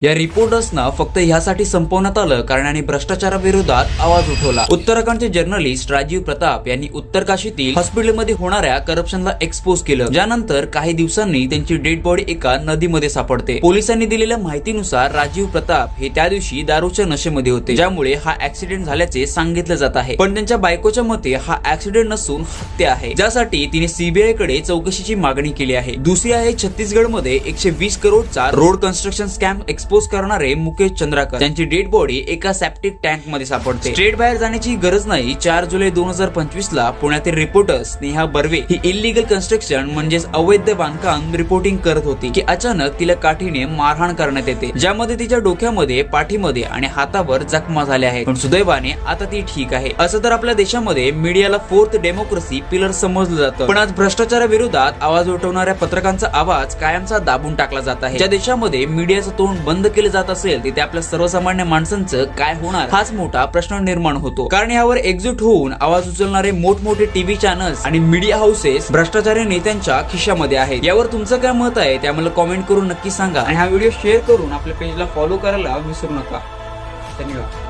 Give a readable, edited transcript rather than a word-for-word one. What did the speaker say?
या रिपोर्टर्सना फक्त ह्यासाठी संपवण्यात आलं कारण यांनी भ्रष्टाचाराविरोधात आवाज उठवला। उत्तराखंडचे जर्नलिस्ट राजीव प्रताप यांनी उत्तर काशीतील हॉस्पिटलमध्ये होणाऱ्या करप्शनला एक्सपोज केलं, ज्यानंतर काही दिवसांनी त्यांची डेड बॉडी एका नदीमध्ये सापडते। पोलिसांनी दिलेल्या माहितीनुसार राजीव प्रताप हे त्या दिवशी दारूच्या नशेमध्ये होते, ज्यामुळे हा ऍक्सिडेंट झाल्याचे सांगितलं जात आहे। पण त्यांच्या बायकोच्या मते हा ऍक्सिडेंट नसून हत्या आहे, ज्यासाठी तिने सीबीआय कडे चौकशीची मागणी केली आहे। दुसरी आहे छत्तीसगडमध्ये 120 करोडचा रोड कन्स्ट्रक्शन स्कॅम एक्सपोज करणारे मुकेश चंद्राकर, त्यांची डेड बॉडी एका सेप्टिक टँक मध्ये सापडते। स्ट्रेट बाहेर जाण्याची गरज नाही। 4 जुलै 2025 ला पुण्यातील रिपोर्टर स्नेहा बर्वे ही इल्लीगल कन्स्ट्रक्शन म्हणजेच अवैध बांधकाम रिपोर्टिंग करत होती की अचानक तिला काठीने मारहाण करण्यात येते, ज्यामध्ये तिच्या डोक्यामध्ये, पाठीमध्ये आणि हातावर जखमा झाल्या आहेत। पण सुदैवाने आता ती ठीक आहे। असं तर आपल्या देशामध्ये मीडियाला फोर्थ डेमोक्रेसी पिलर समजलं जातं, पण आज भ्रष्टाचाराविरोधात आवाज उठवणाऱ्या पत्रकारांचा आवाज कायमचा दाबून टाकला जात आहे। ज्या देशामध्ये मीडियाचं तोंड बंद केलं जात असेल तिथे आपल्या सर्वसामान्य माणसांचं काय होणार हाच मोठा प्रश्न निर्माण होतो। कारण यावर एकजूट होऊन आवाज उचलणारे मोठमोठे टीव्ही चॅनल्स आणि मीडिया हाऊसेस भ्रष्टाचारी नेत्यांच्या खिशामध्ये आहेत। यावर तुमचं काय मत आहे ते आम्हाला कमेंट करून नक्की सांगा आणि हा व्हिडिओ शेअर करून आपल्या पेजला फॉलो करायला विसरू नका। धन्यवाद।